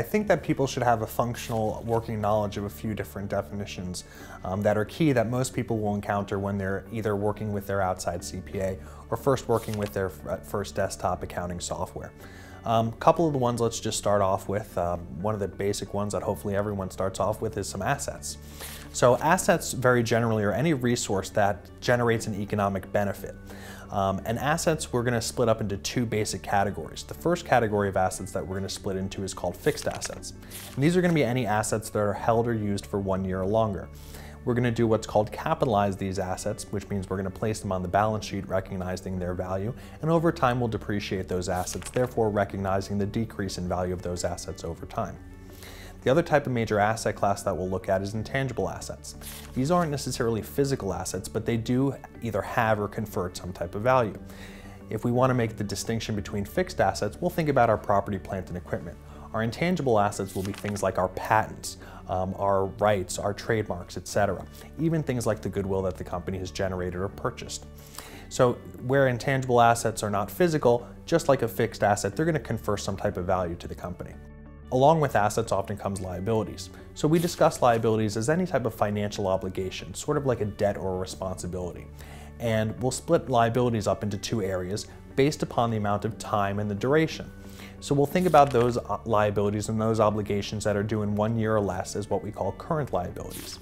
I think that people should have a functional working knowledge of a few different definitions that are key that most people will encounter when they're either working with their outside CPA or first working with their first desktop accounting software. A couple of the ones let's just start off with. One of the basic ones that hopefully everyone starts off with is some assets. So assets very generally are any resource that generates an economic benefit. And assets we're going to split up into two basic categories. The first category of assets that we're going to split into is called fixed assets. And these are going to be any assets that are held or used for 1 year or longer. We're going to do what's called capitalize these assets, which means we're going to place them on the balance sheet recognizing their value, and over time we'll depreciate those assets, therefore recognizing the decrease in value of those assets over time. The other type of major asset class that we'll look at is intangible assets. These aren't necessarily physical assets, but they do either have or confer some type of value. If we want to make the distinction between fixed assets, we'll think about our property, plant, and equipment. Our intangible assets will be things like our patents, our rights, our trademarks, etc. Even things like the goodwill that the company has generated or purchased. So where intangible assets are not physical, just like a fixed asset, they're going to confer some type of value to the company. Along with assets often comes liabilities. So we discuss liabilities as any type of financial obligation, sort of like a debt or a responsibility. And we'll split liabilities up into two areas based upon the amount of time and the duration. So we'll think about those liabilities and those obligations that are due in 1 year or less as what we call current liabilities.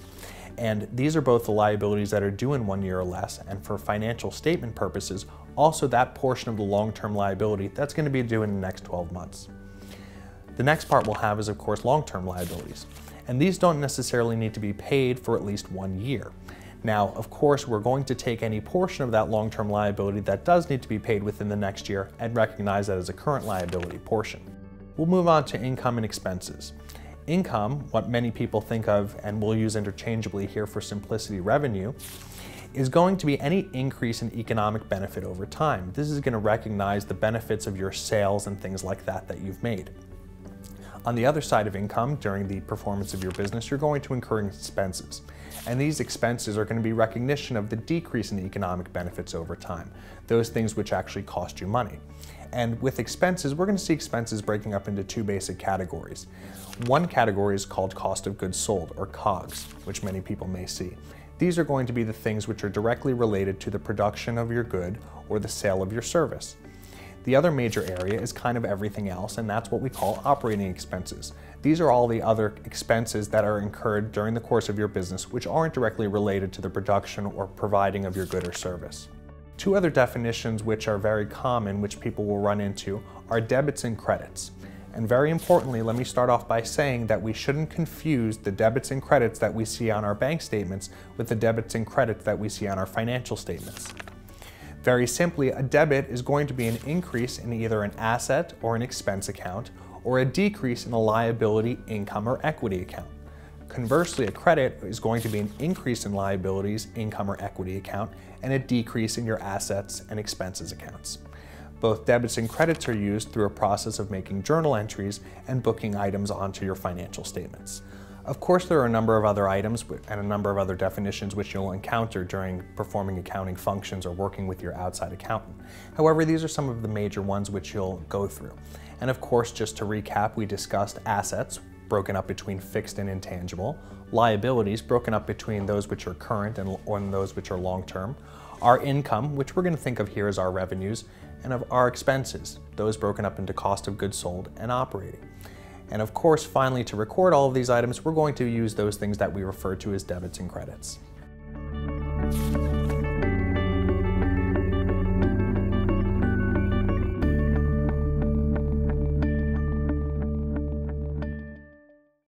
And these are both the liabilities that are due in 1 year or less, and for financial statement purposes, also that portion of the long-term liability that's going to be due in the next 12 months. The next part we'll have is, of course, long-term liabilities. And these don't necessarily need to be paid for at least 1 year. Now, of course, we're going to take any portion of that long-term liability that does need to be paid within the next year and recognize that as a current liability portion. We'll move on to income and expenses. Income, what many people think of, and we'll use interchangeably here for simplicity, revenue, is going to be any increase in economic benefit over time. This is going to recognize the benefits of your sales and things like that that you've made. On the other side of income, during the performance of your business, you're going to incur expenses. And these expenses are going to be recognition of the decrease in economic benefits over time, those things which actually cost you money. And with expenses, we're going to see expenses breaking up into two basic categories. One category is called cost of goods sold, or COGS, which many people may see. These are going to be the things which are directly related to the production of your good or the sale of your service. The other major area is kind of everything else, and that's what we call operating expenses. These are all the other expenses that are incurred during the course of your business which aren't directly related to the production or providing of your good or service. Two other definitions which are very common, which people will run into, are debits and credits. And very importantly, let me start off by saying that we shouldn't confuse the debits and credits that we see on our bank statements with the debits and credits that we see on our financial statements. Very simply, a debit is going to be an increase in either an asset or an expense account, or a decrease in a liability, income, or equity account. Conversely, a credit is going to be an increase in liabilities, income, or equity account, and a decrease in your assets and expenses accounts. Both debits and credits are used through a process of making journal entries and booking items onto your financial statements. Of course, there are a number of other items and a number of other definitions which you'll encounter during performing accounting functions or working with your outside accountant. However, these are some of the major ones which you'll go through. And of course, just to recap, we discussed assets, broken up between fixed and intangible, liabilities, broken up between those which are current and those which are long-term, our income, which we're going to think of here as our revenues, and of our expenses, those broken up into cost of goods sold and operating. And of course, finally, to record all of these items, we're going to use those things that we refer to as debits and credits.